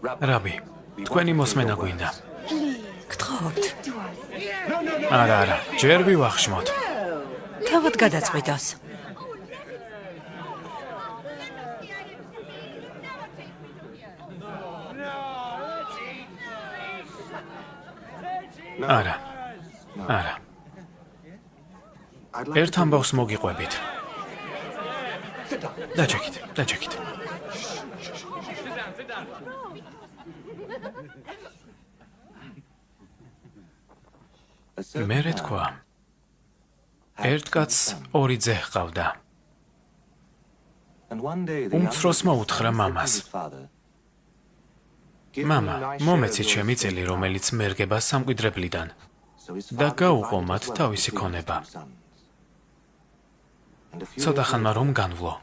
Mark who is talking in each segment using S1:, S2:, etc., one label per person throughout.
S1: რაბი, თქვენი მოსმენა გვინდა.
S2: გთხოვთ,
S1: არა, ჯერ ვივახშმოთ.
S2: თავად გადაწყვიტოს.
S1: არა. ერთ ამბავს მოგიყვებით. დაჭექით. მე რეთქვა. ერთ კაცს ორი ძე ჰყავდა. უმცროსმა უთხრა მამას. მამა, მომეცი ჩემი წელი, რომელიც მერგება სამკვიდრებლიდან და გაუყო მათ თავისი ქონება. ცოტა ხანმა რომ განვლო,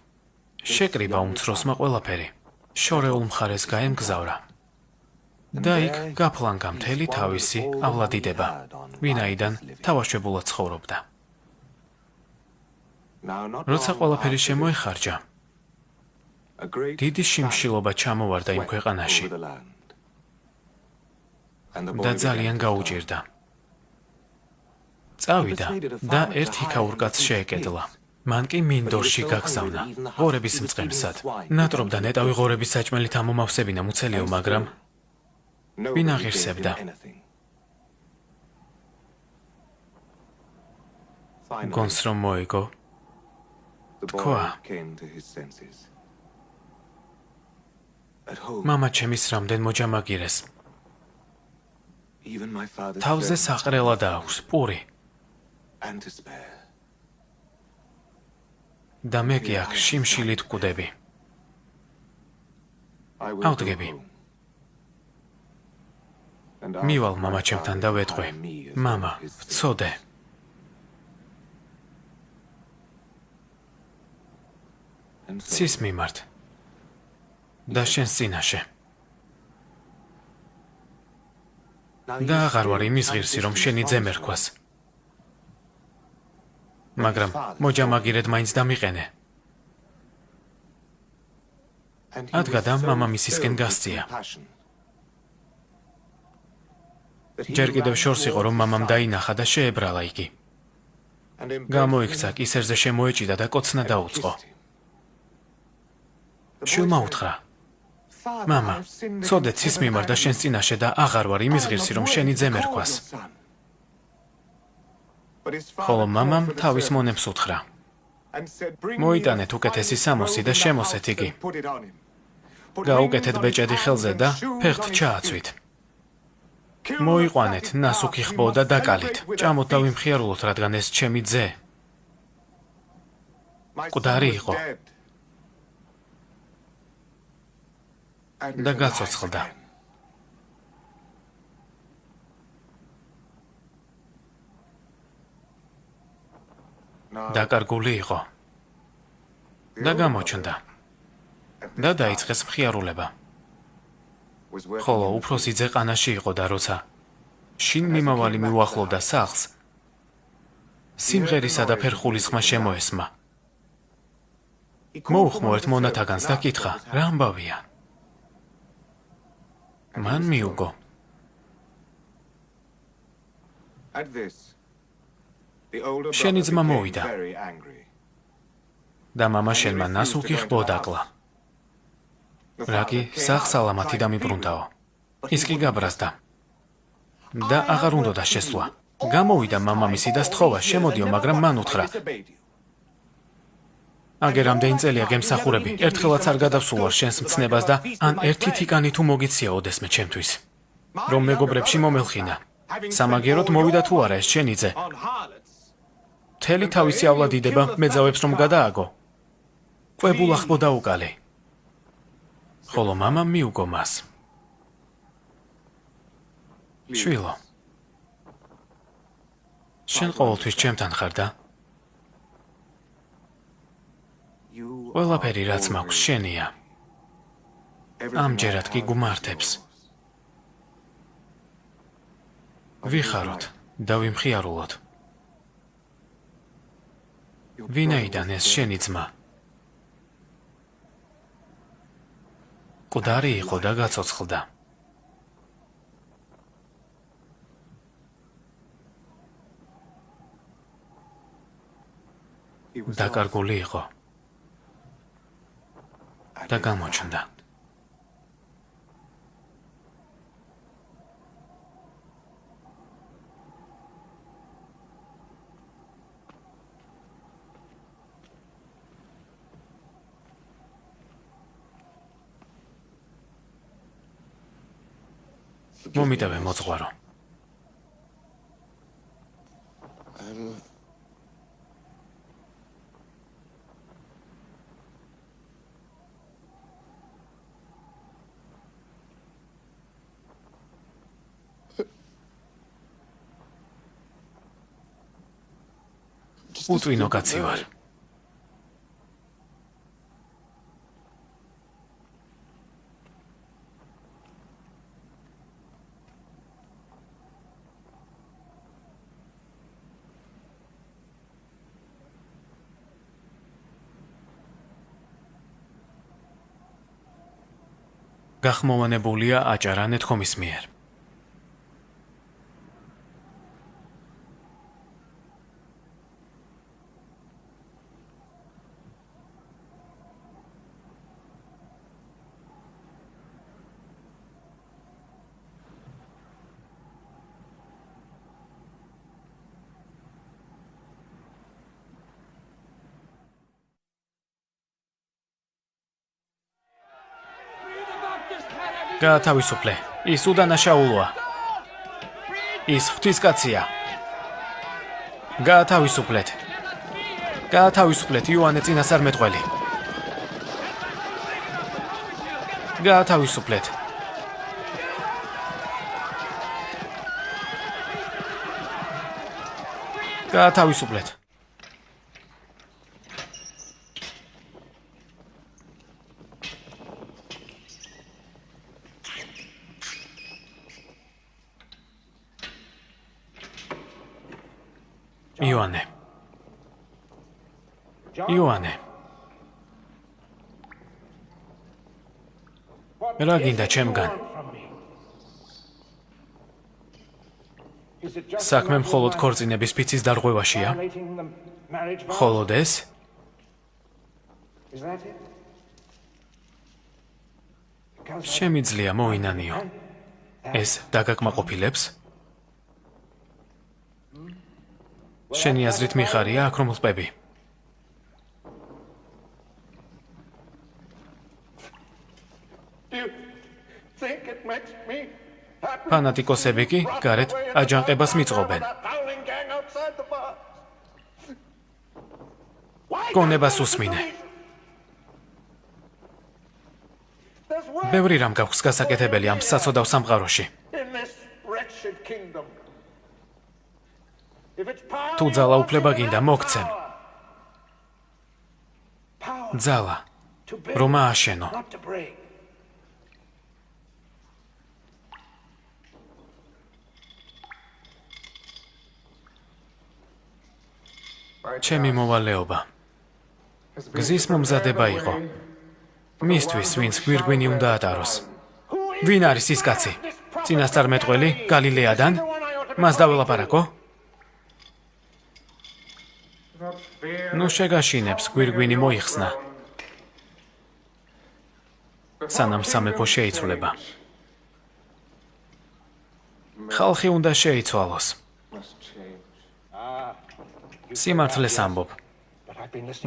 S1: შეკრიბა უმცროსმა ყველაფერი, შორეულ მხარეს გაემგზავრა და იქ გაფლანგა მთელი თავისიავლადიდება, ვინაიდან თავაშვებულად ცხოვრობდა. როცა ყველაფერი შემოეხარჯა, დიდი შიმშილობა ჩამოვარდა იმ ქვეყანაში და ძალიან გაუჭირდა. წავიდა და ერთ ჰიქაურ კაცს შეეკედლა. მან კი მინდორში გაგზავნა, ღორების მწყემსად. ნატრობდა ნეტავი ღორების საჭმელით ამომავსებინა მუცელიო, მაგრამ ვინ აღირსებდა. გონს რომ მოიგო, თქვა, მამა ჩემის რამდენ მოჯამაგირეს. თავზე საყრელა დააქვს პური და მე კი აქ შიმშილით ვკვდები. ავდგები. მივალ მამა ჩემთან და ვეტყვი. მამა, ვწოდე. ცის მიმართ და შენს წინაშე. და აღარ ვარ იმის ღირსი, რომ შენი ძე მერქვას. მაგრამ მოჯამაგირედ მაინც დამიყენე. ადგა და მამამისისკენ გასწია. ჯერ კიდევ შორს იყო, რომ მამამ დაინახა და შეებრალა იგი. გამოიქცა, კისერზე შემოეჭიდა და კოცნა დაუწყო. შვილმა უთხრა, მამა, წოდე ცის მიმართ და შენს წინაშე და აღარ ვარ იმის ღირსი, რომ შენი ძე მერქვას. ხოლო მამამ თავის მონებს უთხრა, მოიტანეთ უკეთესი სამოსი და შემოსეთ იგი. გაუკეთეთ ბეჭედი ხელზე და ფეხთ ჩააცვით. მოიყვანეთ ნასუქი ხბო და დაკალით. ჭამოთ და ვიმხიარულოთ, რადგან ეს ჩემი ძე მკვდარი იყო და გაცოცხლდა. დაკარგული იყო და გამოჩნდა და დაიწყეს მხიარულება. ხოლო უფროსი ძე ყანაში იყო და როცა შინ მიმავალი მიუახლოვდა სახლს, სიმღერისა და ფერხულის ხმა შემოესმა. მოუხმო ერთ მონათაგანს და კითხა, რა ამბავია? მან მიუგო. შენი ძმა მოვიდა და მამა შენმა ნასუქი ხბო დაკლა. რაგი სახსალამათი დამიბრუნდაო. ის კი გაბრაზდა და აღარ უნდოდა შესვლა. გამოვიდა მამამისი და სთხოვა შემოდიო, მაგრამ მან უთხრა, აგერ ამდენი წელია გემსახურები, ერთხელაც არ გადავსულვარ შენს მცნებას და ან ერთი თიკანი თუ მოგიცია ოდესმე ჩემთვის, რომ მეგობრებში მომელხინა. სამაგეროდ მოვიდა თუ არა ეს შენი ძე? მთელი თავისიავლადიდება მეძავებს რომ გადააგო. კვებულ ახბო დაუკალე. ხოლო მამამ მიუგო მას. შვილო, შენ ყოველთვის ჩემთან ხარ და ყველაფერი რაც მაქვს შენია. ამჯერად კი გუმართებს. ვიხაროთ და ვიმხიარულოთ. ვინაიდან ეს შენი ძმა მკვდარი იყო და გაცოცხლდა. დაკარგული იყო და გამოჩნდა. მომიტევე მოძღვარო. უთვინო კაცი ვარ. გახმოვანებულია აჭარა ნეთქომის მიერ. გაათავისუფლე. ის უდანაშაულოა. ის ღვთისკაცია. გაათავისუფლეთ. გაათავისუფლეთ იოანე წინასწარმეტყველი. გაათავისუფლეთ. გაათავისუფლეთ. იოანე. იოანე. რა გინდა ჩემგან? საქმე მხოლოდ ქორწინების ფიცის დარღვევაშია? მხოლოდ ეს? შემიძლია მოინანიო. ეს დაგაკმაყოფილებს? შენი აზრით მიხარია აქ რომ ვხდები? ფანატიკოსები კი გარეთ აჯანყებას მიწყობენ. გონებას უსმინე. ბევრი რამ გაქვს გასაკეთებელი ამ საცოდავ სამყაროში. თუ ძალაუფლება გინდა მოგცემ. ძალა რომ ააშენო. ჩემი მოვალეობა გზის მომზადება იყო. მისთვის, ვინც გვირგვინი უნდა ატაროს. ვინ არის ის კაცი? წინასწარმეტყველი გალილეადან? მას დაველაპარაკო? ნუ შეგაშინებს გვირგვინი მოიხსნა. სანამ სამეფო შეიცვლება. ხალხი უნდა შეიცვალოს. სიმართლეს ამბობ,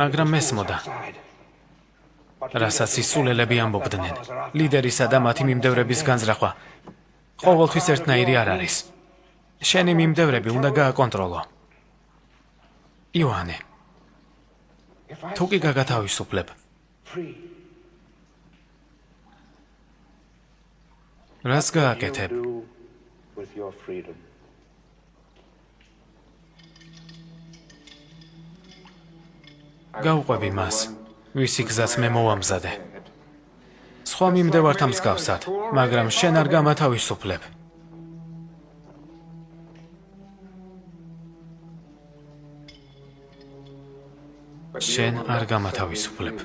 S1: მაგრამ მესმოდა, რასაც ისულელები ამბობდნენ, ლიდერისა და მათი მიმდევრების განზრახვა ყოველთვის ერთნაირი არ არის. შენი მიმდევრები უნდა გააკონტროლო. იოანე, თუ კი გაგათავისუფლებ, რას გააკეთებ? გაუყვები მას, ვისი გზაც მე მოვამზადე. სხვა მიმდევართა მსგავსად, მაგრამ შენ არ გამათავისუფლებ. შენ არ გამათავისუფლებ.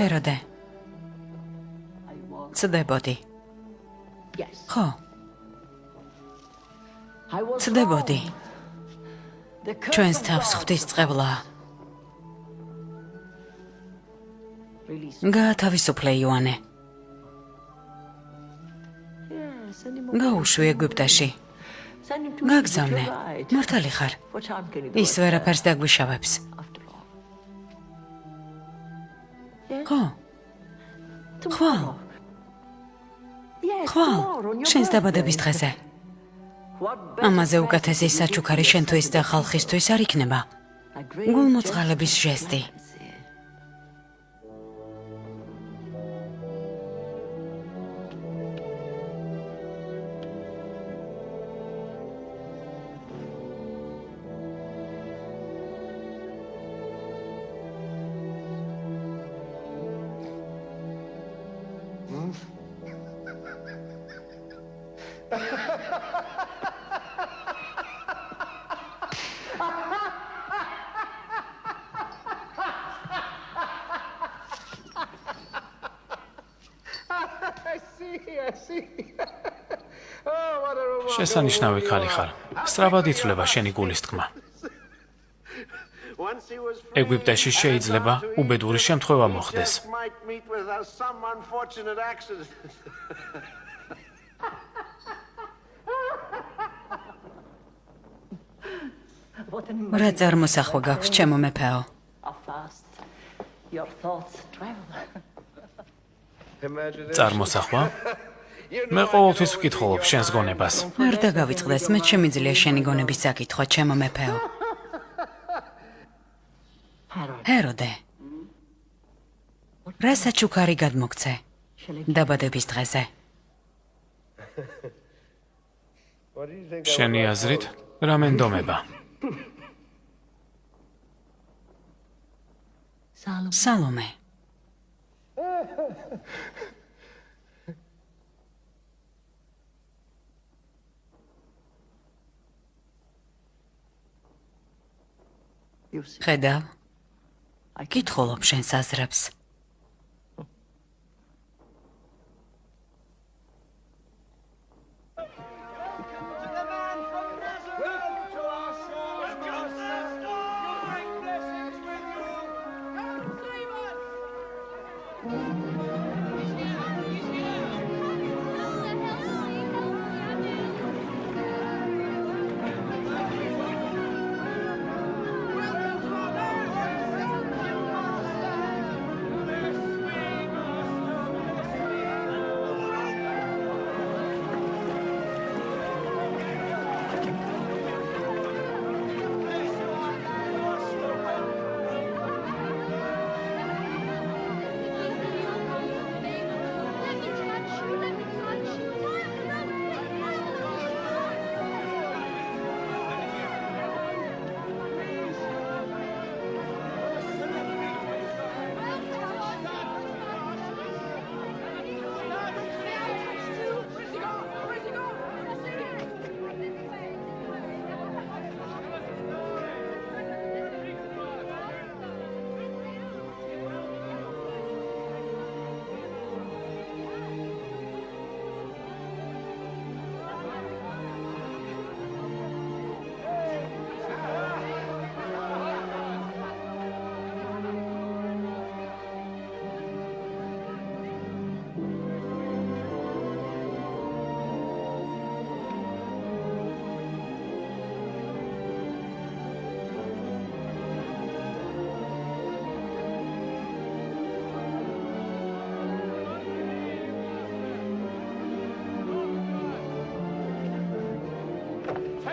S2: ჰეროდე. ცდებოდი. ხო. ცდებოდი. ჩვენს თავს ღვთისწყევლაა. გაათავისუფლე იოანე. გაუშვი ეგვიპტეში. გაგზავნე. მართალი ხარ. ის ვერაფერს დაგვიშავებს. ხო. ხვალ. ხვალ. შენს დაბადების დღეზე. ამაზე უკეთესი საჩუქარი შენთვის და ხალხისთვის არ იქნება. გულმოწყალების ჟესტი.
S1: შესანიშნავი ქალი ხარ. სწრაფად იცვლება შენი გულის თქმა. ეგვიპტეში შეიძლება უბედური შემთხვევა მოხდეს.
S2: რა წარმოსახვა გაქვს, ჩემო მეფეო?
S1: წარმოსახვა? მე ყოველთვის ვკითხულობ შენს გონებას.
S2: არ დაგავიწყდეს, მე შემიძლია შენი გონების საკითხვა, ჩემო მეფეო. ჰეროდე. რა საჩუქარი გადმოგცე დაბადების დღეზე?
S1: შენი აზრით, რა მენდომება?
S2: სალომე. ხედავ, კითხულობ შენს აზრებს.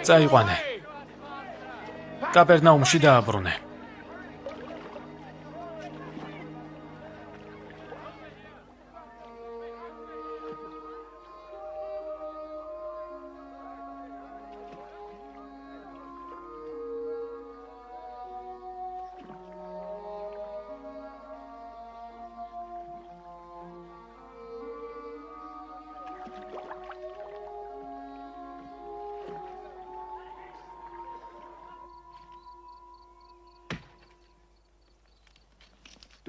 S1: წაიყვანე. კაპერნაუმში დააბრუნე.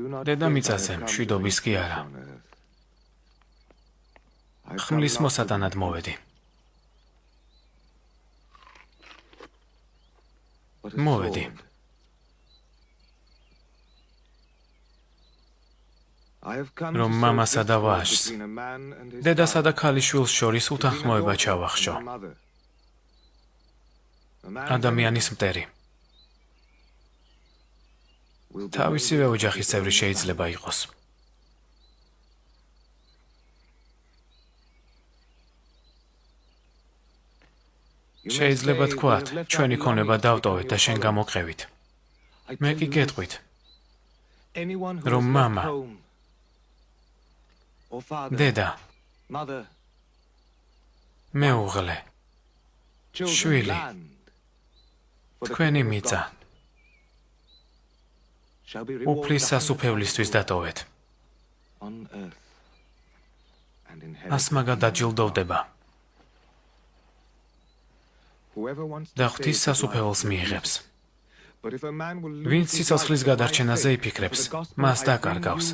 S1: დედამიწაზე მშვიდობის კი არა. ხმლის მოსატანად მოვედი. მოვედი. რომ მამასა და ვაჟს, დედასა და ქალიშვილს შორის უთანხმოება ჩავახშო. ადამიანის მტერი. თავისივე ოჯახის წევრი შეიძლება იყოს. შეიძლება თქვათ, ჩვენი ქონება დავტოვეთ და შენ გამოყევით. მე კი გეტყვით, რომ მამა, დედა, მეუღლე, შვილი, თქვენი მიწა, უფლის სასუფევლისთვის დატოვეთ. ასმაგად დაჯილდოვდება. და ღვთის სასუფეველს მიიღებს. ვინც სიცოცხლის გადარჩენაზე იფიქრებს, მას დაკარგავს.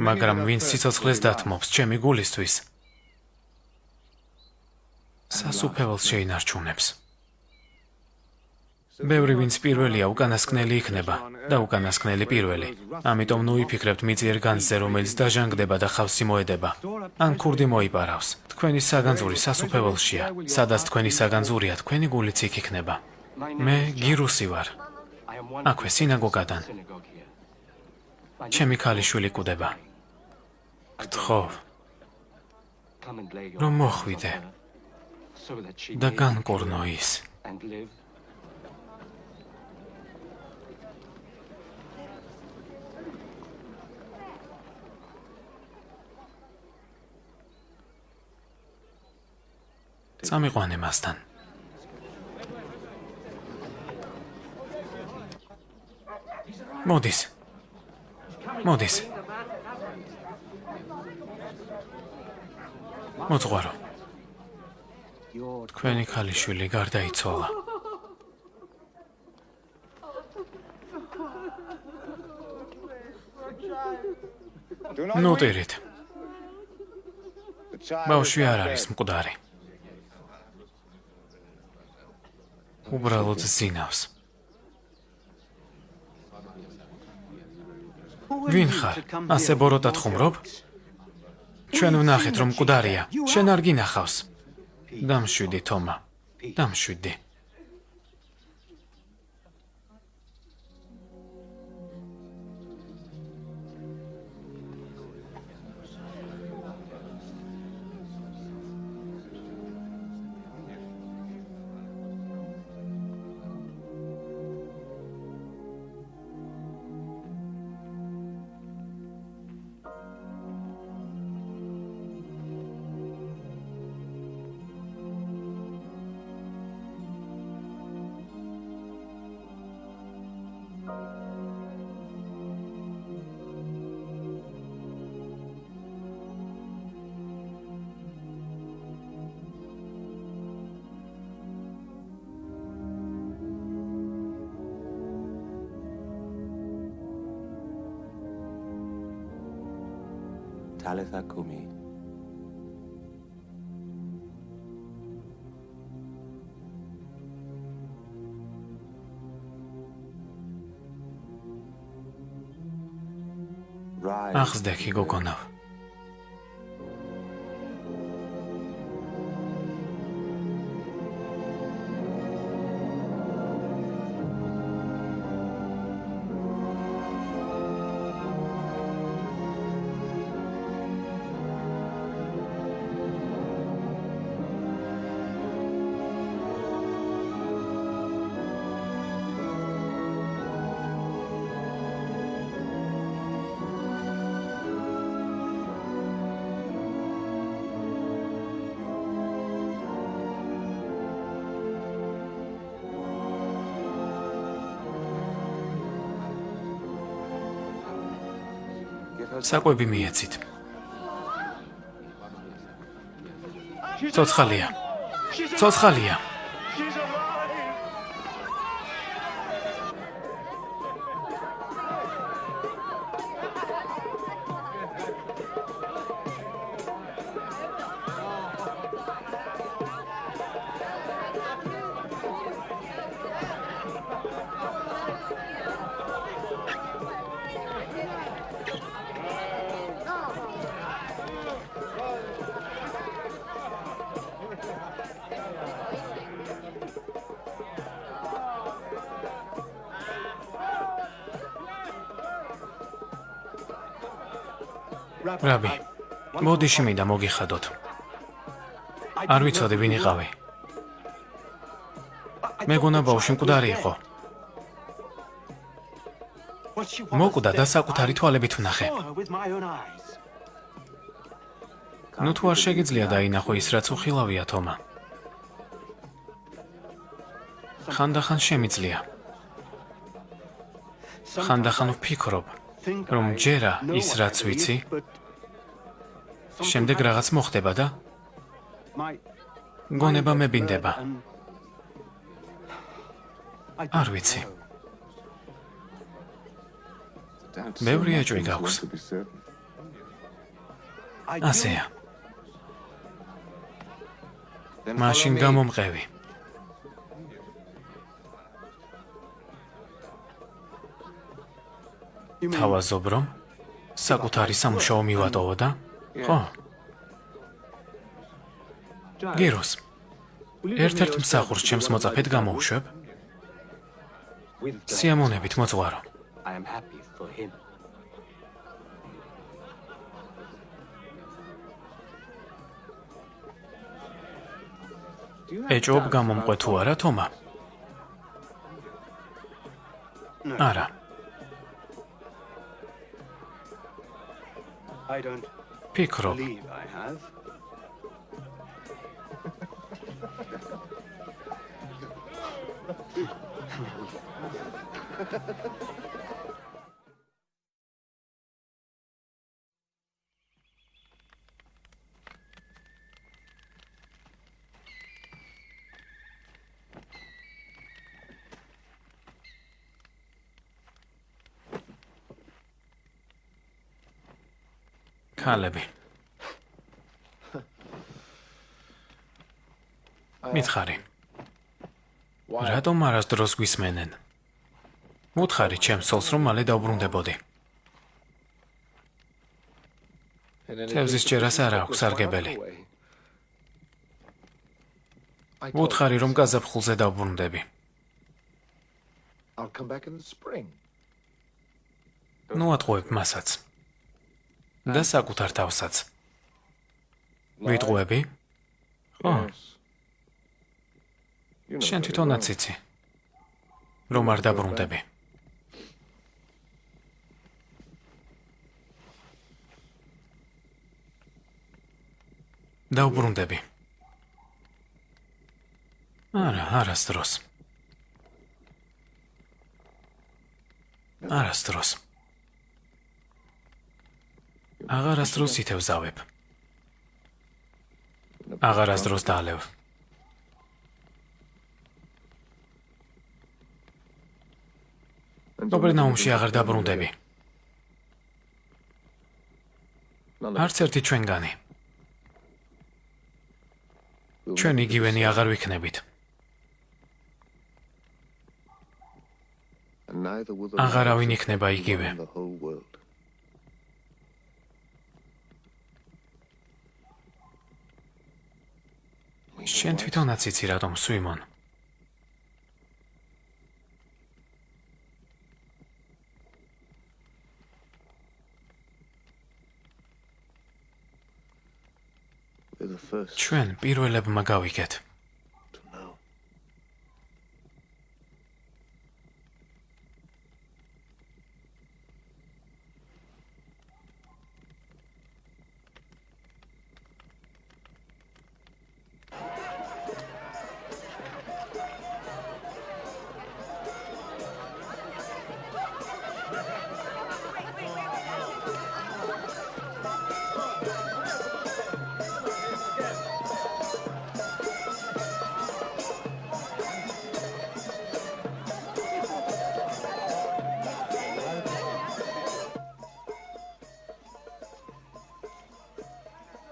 S1: მაგრამ ვინც სიცოცხლეს დათმობს ჩემი გულისთვის, სასუფეველს შეინარჩუნებს. ბევრი ვინც პირველია, უკანასკნელი იქნება და უკანასკნელი პირველი. ამიტომ ნუ იფიქრებთ მიწიერ განძზე, რომელიც დაჟანგდება და ხავსი მოედება. ან ქურდი მოიპარავს. თქვენი საგანძური სასუფეველშია. სადაც თქვენი საგანძურია, თქვენი გულიც იქ იქნება. მე გირუსი ვარ. აქვე სინაგოგადან. ჩემი ქალიშვილი კვდება. გთხოვ, რომ მოხვიდე და განკურნო ის. წამიყვანე მასთან. მოდის. მოდის. მოძღვარო. თქვენი ქალიშვილი გარდაიცვალა. ნუტირით. ბავშვი არ არის მკვდარი. უბრალოდ ზინავს. ვინ ხარ? ასე ბოროტად ხუმრობ? ჩვენ ვნახეთ, რომ მკვდარია. შენ არ გინახავს. დამშვიდი, თომა. დამშვიდი.
S3: Talitha Kumi.
S1: აღსდექი გოგონავ. საკვები მიეცით. ცოცხალია. ცოცხალია. რაბი, მოდიში მინდა მოგიხადოთ. არ ვიცოდი ვინ იყავი. მეგონა ბავშვი მკვდარი იყო. მოკვდა და საკუთარი თვალებით ვნახე. ნუ თუ არ შეგიძლია დაინახო ის, რაც უხილავია, თომა. ხანდახან შემიძლია. ხანდახან ვფიქრობ, რომ ჯერა ის, რაც ვიცი, შემდეგ რაღაც მოხდება და გონება მებინდება. არ ვიცი. ბევრი ეჭვი გაქვს. ასეა. მაშინ გამომყევი. თავაზობ, რომ საკუთარი სამუშაო მივატოვო და ხო? გიროს. ერთ-ერთ მსახურს ჩემს მოწაფედ გამოუშვებ. სიამოვნებით მოძღვარო. ეჭვობ გამომყვე თუ არა, თომა? არა. ფიქრობ. ქალები. მითხარი. რატომ არასდროს გვისმენენ? უთხარი ჩემს სოლს, რომ მალე დავბრუნდებოდი. თევზის ჯერას არ აქვს სარგებელი. უთხარი, რომ გაზაფხულზე დავბრუნდები. ნუ ატყუებ მასაც. და საკუთარ თავსაც. ვიტყუები? ხო. შენ თვითონაც იცი, რომ არ დაბრუნდები. დავბრუნდები. არა, არასდროს. არასდროს. აღარასდროს ითევზავებ. აღარასდროს დალევ. ოპერნაუმში აღარ დაბრუნდები. არც ერთი ჩვენგანი. ჩვენ იგივენი აღარ ვიქნებით. აღარავინ იქნება იგივე. შენ თვითონაც იცი რატომ, სვიმონ. ჩვენ პირველებმა გავიგეთ.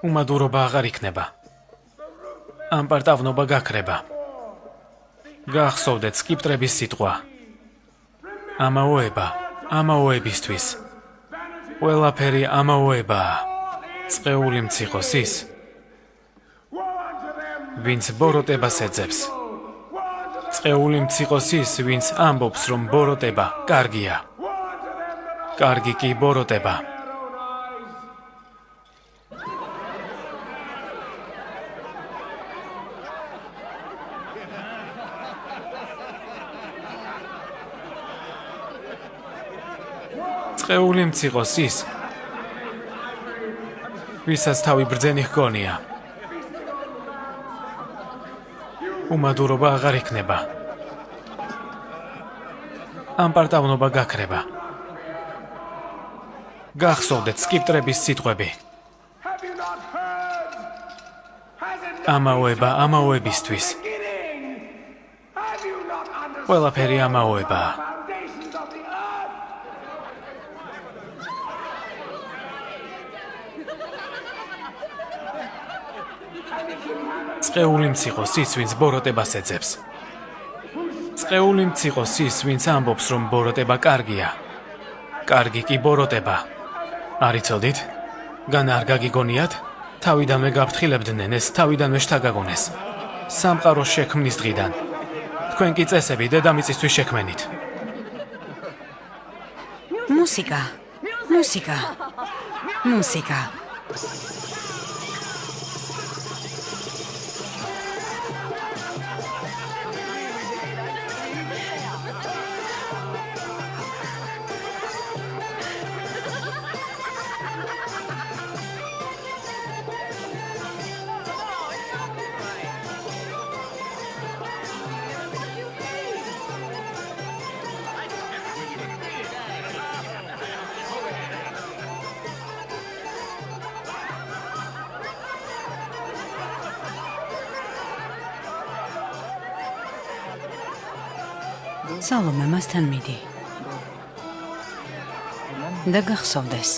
S1: უმადურობა აღარ იქნება. ამპარტავნობა გაქრება. გახსოვდეთ სკიპტრების სიტყვა. ამაოება, ამაოებისთვის. ყველაფერი ამაოებაა. წყეული მციხოს ის, ვინც ბოროტებას ეძებს. წყეული მციხოს ის, ვინც ამბობს, რომ ბოროტება კარგია. კარგი კი ბოროტება. წყეული მციყოს ის, ვისაც თავი ბრძენი ჰგონია. უმადურობა აღარ იქნება. ამპარტავნობა გაქრება. გახსოვდეთ სკიპტრების სიტყვები. ამაოება ამაოებისთვის. ყველაფერი ამაოებაა. წყეული მციყოს ის, ვინც ბოროტებას ეძებს. წყეული მციყოს ის, ვინც ამბობს, რომ ბოროტება კარგია. კარგი კი ბოროტება. არ იცოდით? განა არ გაგიგონიათ? თავიდანვე გაფრთხილებდნენ ეს, თავიდანვე შთაგაგონეს. სამყაროს შექმნის დღიდან. თქვენ კი წესები დედამიწისთვის შექმენით.
S2: მუსიკა. მუსიკა. მუსიკა. სალომე მასთან მიდი. და გახსოვდეს.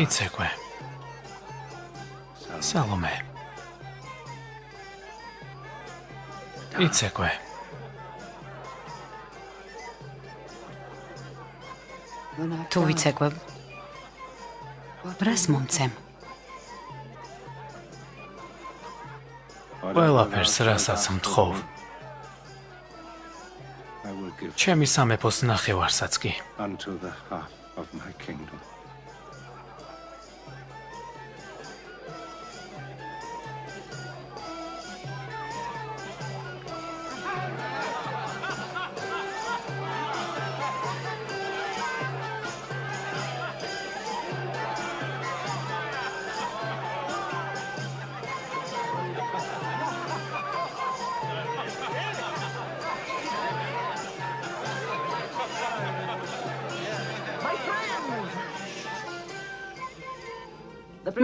S1: იცეკვე. სალომე. იცეკვე.
S2: თუ ვიცეკვებ, რას მომცემ?
S1: ყველაფერს, რასაც მთხოვ. ჩემი სამეფოს ნახევარსაც კი.
S3: unto the half of my kingdom.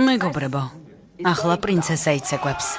S2: მეგობრებო, ახლა პრინცესა იცეკვებს.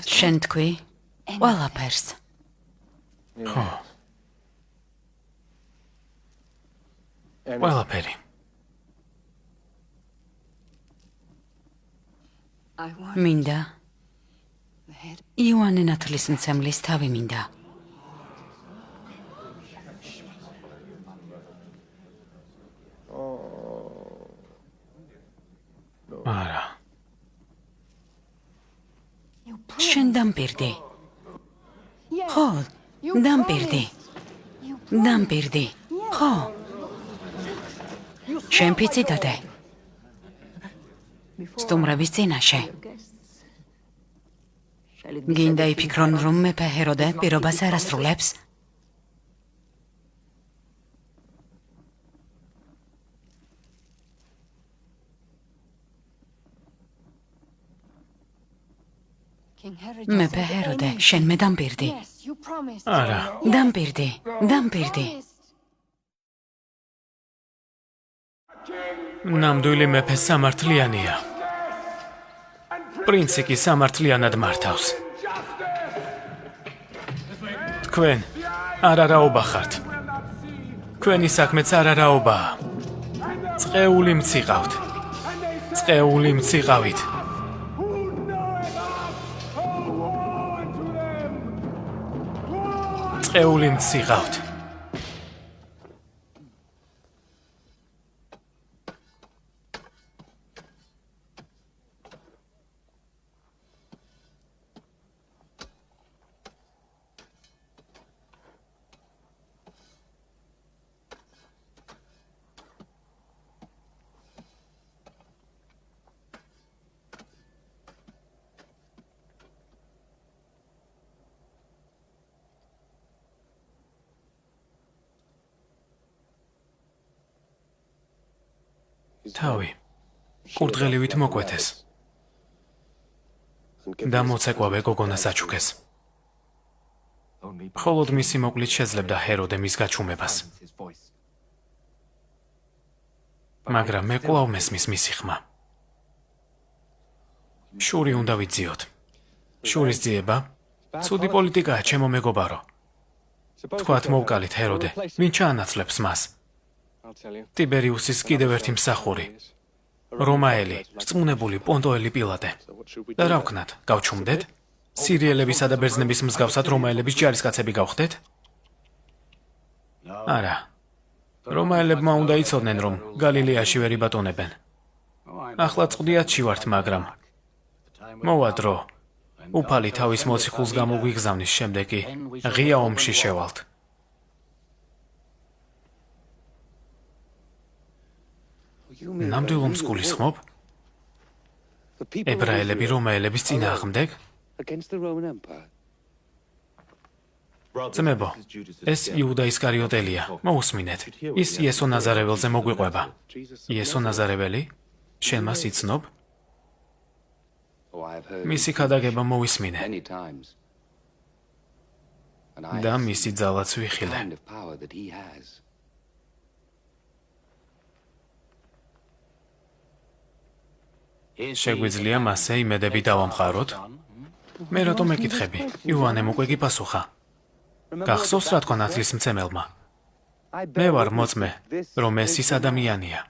S2: შენ თქვი ყველაფერს.
S1: ხო. ყველაფერი.
S2: მინდა იოანე ნათლისმცემლის თავი მინდა.
S1: არა.
S2: შენ დამპირდი. ხო, დამპირდი. დამპირდი. ხო. შენ ფიცი დადე. სტუმრების წინაშე. გინდა იფიქრონ, რომ მეფე ჰეროდე პირობას არ ასრულებს? მეფე ჰეროდე, შენ მე დამპირდი.
S1: არა.
S2: დამპირდი. დამპირდი.
S1: ნამდვილი მეფე სამართლიანია. პრინცი კი სამართლიანად მართავს. თქვენ არარაობა ხართ. თქვენი საქმეც არარაობაა. წყეული მციყავთ. წყეული მციყავით. წყეული მციყავთ. თავი კურდღელივით მოკვეთეს და მოცეკვავე გოგონას აჩუქეს. მხოლოდ მისი მოკლით შეძლებდა ჰეროდე მის გაჩუმებას. მაგრამ მე კვლავ მესმის მისი ხმა. შური უნდა ვიძიოთ. შურის ძიება ცუდი პოლიტიკაა, ჩემო მეგობარო. თქვათ მოვკალით ჰეროდე, ვინ ჩაანაცვლებს მას? ტიბერიუსის კიდევ ერთი მსახური, რომაელი, რწმუნებული პონტოელი პილატე. და რა ვქნათ, გავჩუმდეთ? სირიელებისა და ბერძნების მსგავსად რომაელების ჯარისკაცები გავხდეთ? არა. რომაელებმა უნდა იცოდნენ, რომ გალილეაში ვერ იბატონებენ. ახლა წყვდიათში ვართ, მაგრამ მოვა დრო. უფალი თავის მოციქულს გამოგვიგზავნის, შემდეგ კი ღია ომში შევალთ. ნამდვილ ომს გულისხმობ? ებრაელები რომაელების წინააღმდეგ? ძმებო, ეს იუდა ისკარიოტელია, მოусმინეთ. ის იესო ნაზარეველზე მოგვიყვება. იესო ნაზარეველი? შენ მას იცნობ? მისი ქადაგება მოვისმინე. და მისი ძალაც ვიხილე. შეგვიძლია მასზე იმედები დავამყაროთ? მე რატომ ეკითხები? იოანემ უკვე გიპასუხა. გახსოვს რა თქვა ნათლისმცემელმა? მე ვარ მოწმე, რომ ეს ის ადამიანია.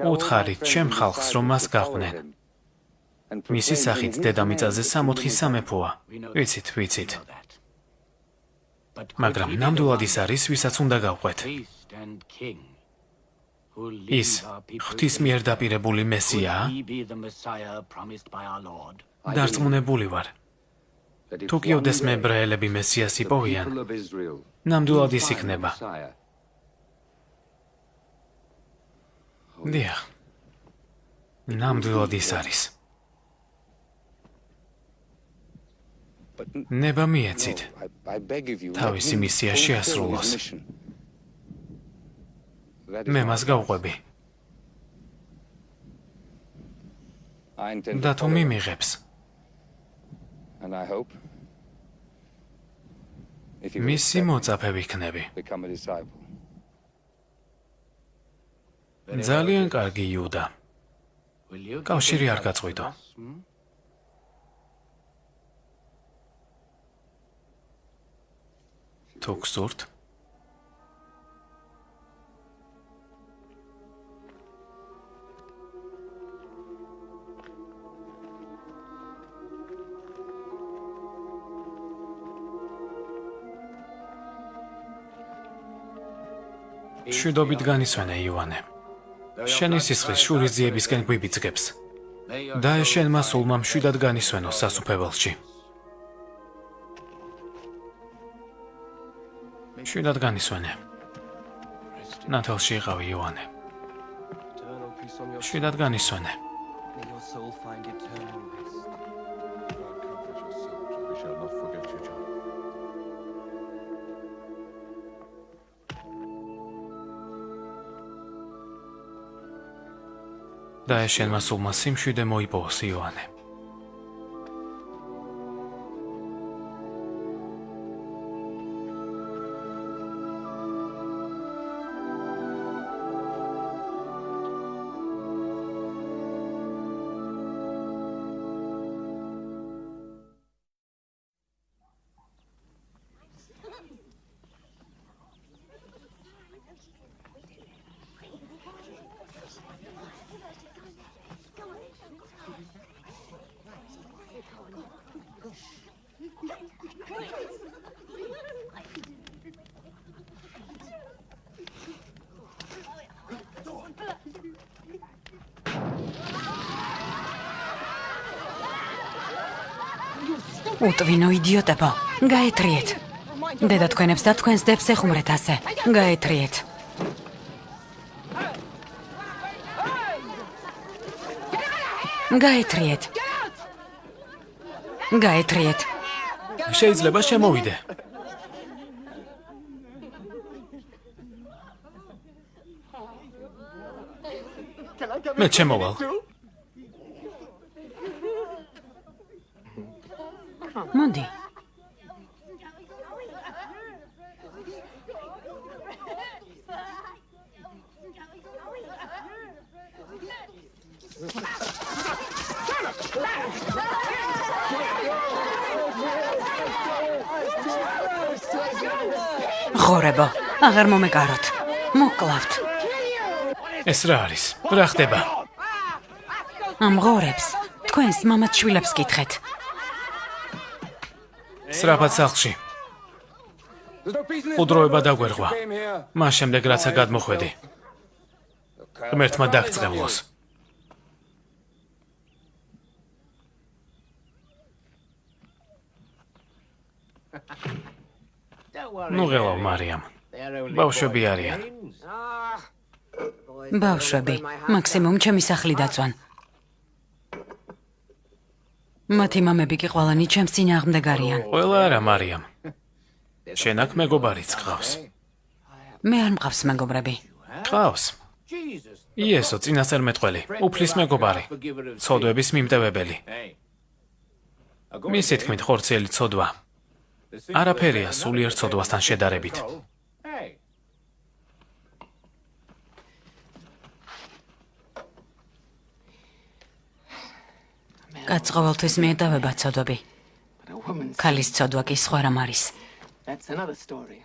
S1: უთხარით ჩემ ხალხს, რომ მას გაყვნენ. მისი სახით დედამიწაზე 64 სამეფოა. ვიცით. მაგრამ ნამდვილად ის არის, ვისაც უნდა გავყვეთ. ის ღვთის მიერ დაპირებული მესიაა? დარწმუნებული ვარ. თუ კიდევ მე ებრაელები მესიას იპოვიან, ნამდვილად ის იქნება. დიახ, ნამდვილად ის არის. ნება მიეცით, თავისი მისია შეასრულოს. მე მას გავყვები. და თუ მიმიღებს, მისი მოწაფე ვიქნები. ძალიან კარგი, იუდა. კავშირი არ გაწყვიტო. თუ გსურთ. მშვიდობით განისვენე, იოანე. შენი სისხლის შურის ძიებისკენ გვიბიძგებს. და შენმა სულმა მშვიდად განისვენოს სასუფეველში. მშვიდად განისვენე. ნათელში იყავი, იოანე. მშვიდად განისვენე.
S4: May your soul find eternal rest.
S3: God comfort your soul. We shall not forget you, John.
S1: და შენმა სულმა სიმშვიდე მოიპოვოს, იოანე.
S2: უტვინო იდიოტებო, გაეთრიეთ. დედა თქვენებს და თქვენს დებს ეხუმრეთ ასე. გაეთრიეთ. გაეთრიეთ. გაეთრიეთ.
S1: შეიძლება შემოვიდე. მე შემოვალ.
S2: მოდი. ღორებო, აღარ მომეკაროთ. მოკლავთ.
S1: ეს რა არის? რა ხდება?
S2: ამ ღორებს თქვენს მამაც შვილებს კითხეთ.
S1: სწრაფად სახლში. უდროება დაგვერღვა. მას შემდეგ რაცა გადმოხვედი. ღმერთმა დაგწევლოს. ნუ ღელავ, მარიამ. ბავშვები არიან.
S2: ბავშვები, მაქსიმუმ ჩემი სახლი დაწვან. მათი მამები კი ყველანი ჩემს წინააღმდეგ არიან.
S1: ყველა არა, მარიამ. შენ აქ მეგობარიც გყავს.
S2: მე არ მყავს მეგობრები.
S1: გყავს. იესო წინასწარმეტყველი, უფლის მეგობარი, ცოდვების მიმტევებელი. მისი თქმით ხორციელი ცოდვა. არაფერია სულიერ ცოდვასთან შედარებით.
S2: კაცს ყოველთვის მიეტოვება ცოდვები. ქალის ცოდვა კი სხვა რამ არის.
S4: That's another story.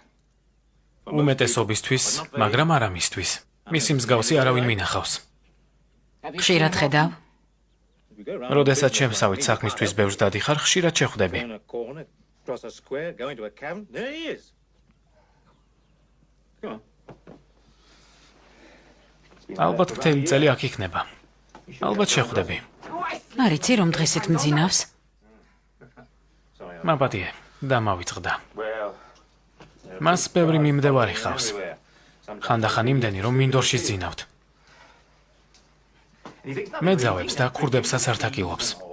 S1: უმეტესობისთვის, მაგრამ არა მისთვის. მისი მსგავსი არავინ მინახავს.
S2: ხშირად ხედავ?
S1: როდესაც შემსავით საქმისთვის ბევრს დადიხარ, ხშირად შეხვდები.
S5: Across a square, going to a cavern. There he is. Come on.
S1: ალბათ მთელი წელი აქ იქნება. ალბათ შეხვდები.
S2: არიცი რომ დღესით მძინავს?
S1: მაპატიე, დამავიწყდა.
S5: Well,
S1: მას ბევრი მიმდევარი ხავს.
S5: everywhere.
S1: ხანდახან იმდენი, რომ მინდორში ძინავთ. მეძავებს და ქურდებსაც ართაკილობს.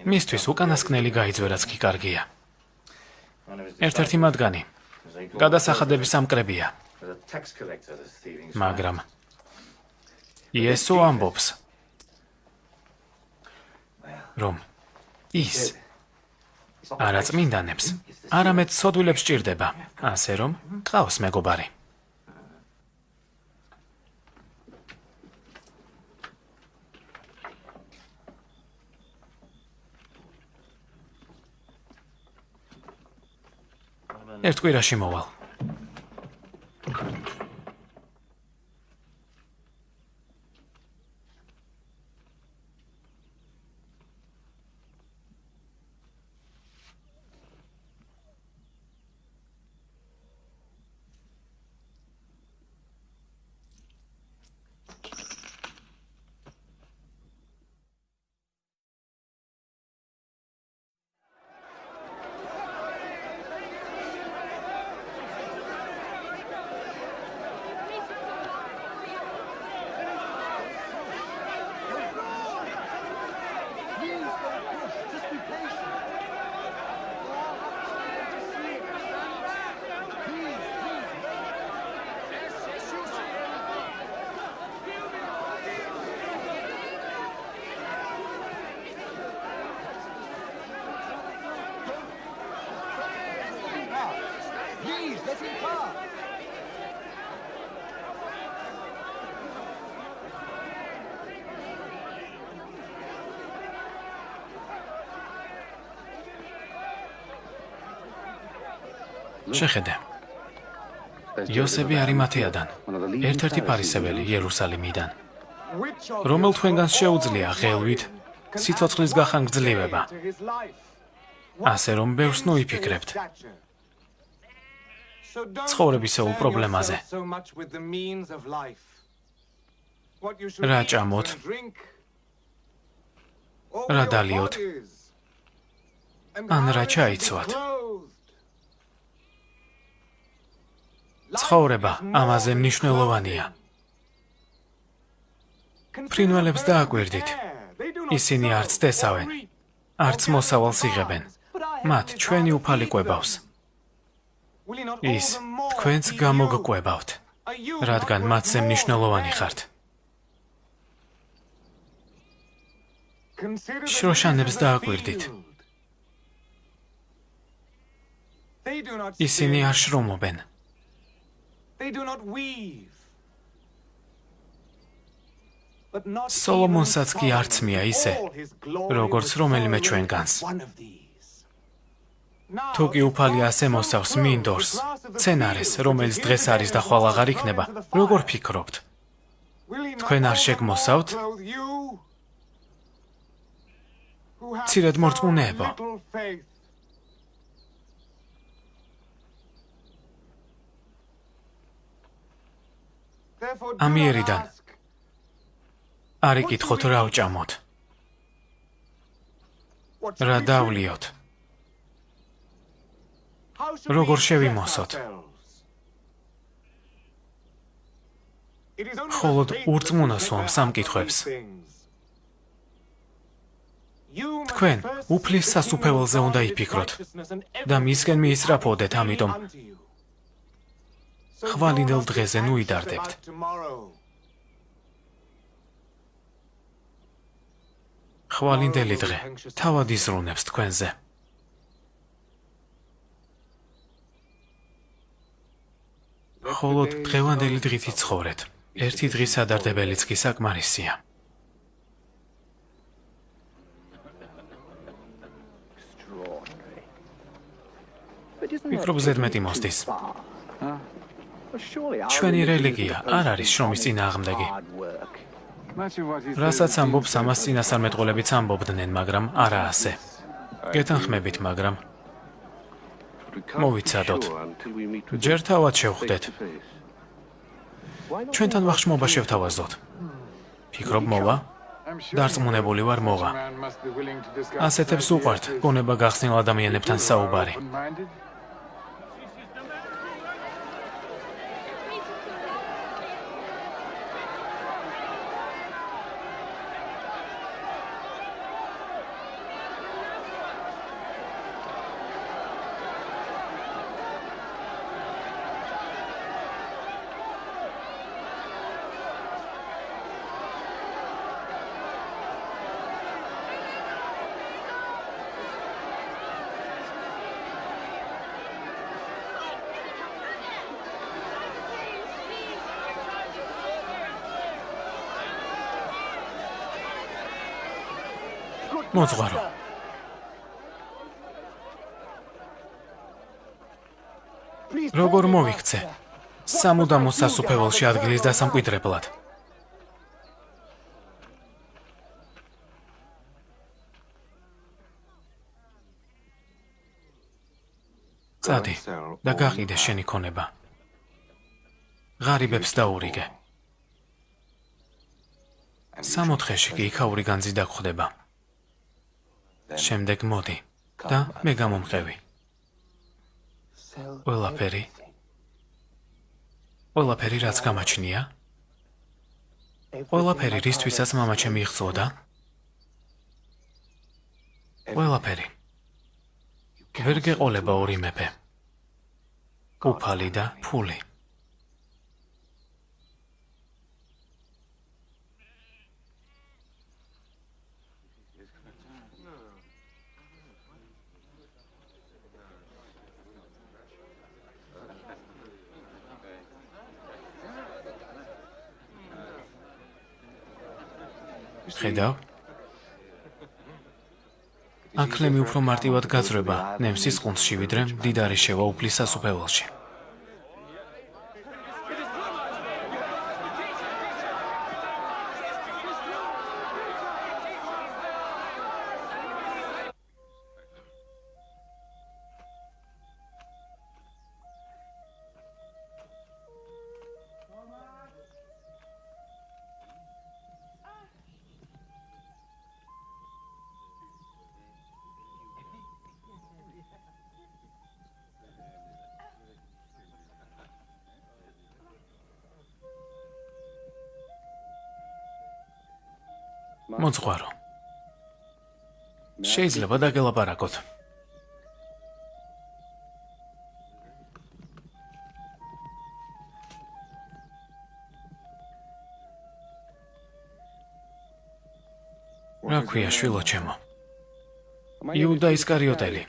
S1: მისთვის უკანასკნელი გაიძვერაც კი კარგია. ერთ-ერთი მათგანი გადასახადების ამკრებია,
S5: The tax collector that's stealing.
S1: მაგრამ იესო ამბობს, რომ ის არაწმინდანებს არამედ ცოდვილებს სჭირდება, ასე რომ ყავს მეგობარი. ერთ კვირაში მოვალ.
S6: Please, let him pass.
S1: შეხედე. იოსები არიმათეადან, ერთ-ერთი ფარისეველი იერუსალიმიდან. რომელ თქვენგანს შეუძლია ღელვით სიცოცხლის გახანგრძლივება, ასე რომ ბევრს ნუიფიქრებთ ცხოვრებისეულ პრობლემაზე. რა ჭამოთ, რა დალიოთ, ან რა ჩაიცვათ. ცხოვრება ამაზე მნიშვნელოვანია. ფრინველებს დააკვირდით. ისინი არც տեսავენ, არც მოსავალს იღებენ. მათ ჩვენი უფალი კვებავს. ის თქვენც გამოგკვებავთ, რადგან მათზე მნიშვნელოვანი ხართ. შროშანებს დააკვირდით. ისინი არ შრომობენ. სოლომონსაც კი არც მია ისე, როგორც რომელიმე ჩვენგანს. თუ კი უფალი ასე მოსავს მინდორს, სცენარეს, რომელიც დღეს არის და ხვალ აღარ იქნება, როგორ ფიქრობთ? თქვენ არ შეგმოსავთ? მცირედ მორწმუნეებო. ამიერიდან არ იკითხოთ რა ვჭამოთ, რა დავლიოთ, როგორ შევიმოსოთ. მხოლოდ ურწმუნოს ვამ სამკითხვებს. თქვენ უფლის სასუფეველზე უნდა იფიქროთ და მისკენ მიისწრაფოდეთ, ამიტომ ხვალინდელ დღეზე ნუიდარდებთ. ხვალინდელი დღე თავად იზრუნებს თქვენზე. მხოლოდ დღევანდელი დღით იცხოვრეთ. ერთი დღის ადარდებელიც კი საკმარისია. მიკრობ ზედმეტი მოსდის. ჩვენი რელიგია არ არის შრომის წინააღმდეგი. რასაც ამბობს, ამას წინასწარმეტყველებიც ამბობდნენ, მაგრამ არა ასე. გეთანხმებით, მაგრამ მოვიცადოთ. ჯერ თავად შევხვდეთ. ჩვენთან ვახშმობა შევთავაზოთ. ფიქრობ მოვა? დარწმუნებული ვარ მოვა. ასეთებს უყვართ გონება გახსნილ ადამიანებთან საუბარი. მოძღვარო. როგორ მოვიქცე? სამუდამო სასუფეველში ადგილის დასამკვიდრებლად. წადი და გაყიდე შენი ქონება. ღარიბებს დაურიგე. 60-ში კი იქაური განძი დაგხვდება. შემდეგ მოდი და მე გამომყევი. ყველაფერი რაც გამაჩნია? ყველაფერი რისთვისაც მამაჩემი იღწოდა? ყველაფერი. ვერ გეყოლება ორი მეფე. უფალი და ფული. ხედავ? აქლემი უფრო მარტივად გაძრება ნემსის ყუნწში, ვიდრე მდიდარი შევა უფლის სასუფეველში. მოძღვარო. შეიძლება დაგელაპარაკოთ. რა ქვია შვილო ჩემო? იუდა ისკარიოტელი.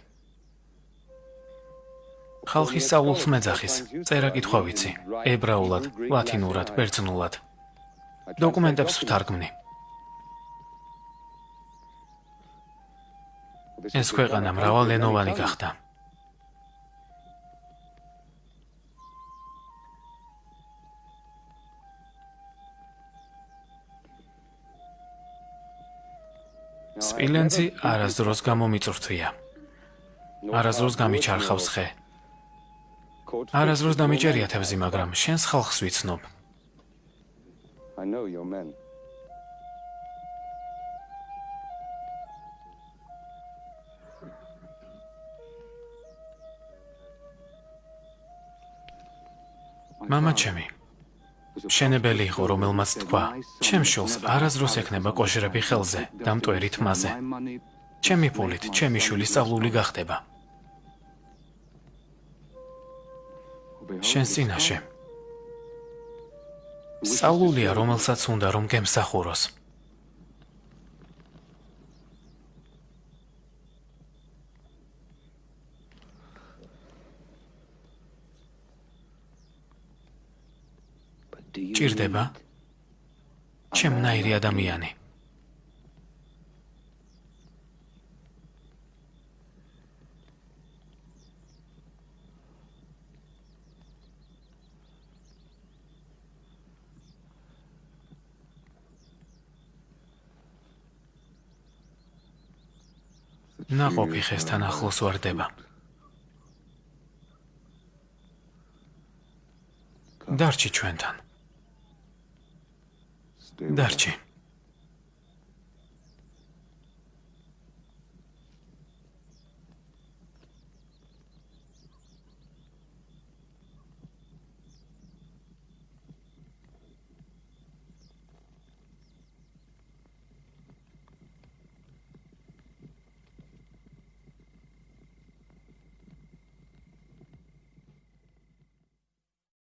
S1: ხალხის სწავლულს მეძახის, წერა-კითხვა ვიცი, ებრაულად, ლათინურად, ბერძნულად. დოკუმენტებს ვთარგმნი. ეს ქვეყანა მრავალენოვანი გახდა. სპილენძი არასდროს გამომიწვრთვია. არასდროს გამიჩარხავს ხე. არასდროს დამიჭერია თევზი, მაგრამ შენს ხალხს ვიცნობ.
S7: I know your men. მამაჩემი მშენებელი იყო, რომელმაც თქვა, ჩემ შვილს არასდროს ექნება კოშრები ხელზე და მტვერი თმაზე. ჩემი ფულით, ჩემი შვილი სწავლული გახდება. შენს წინაშე სწავლულია, რომელსაც უნდა რომ გემსახუროს. ჭირდება ჩემნაირი ადამიანი. ნაყოფი ხესთან ახლოს ვარდება. დარჩი ჩვენთან. დარჩი.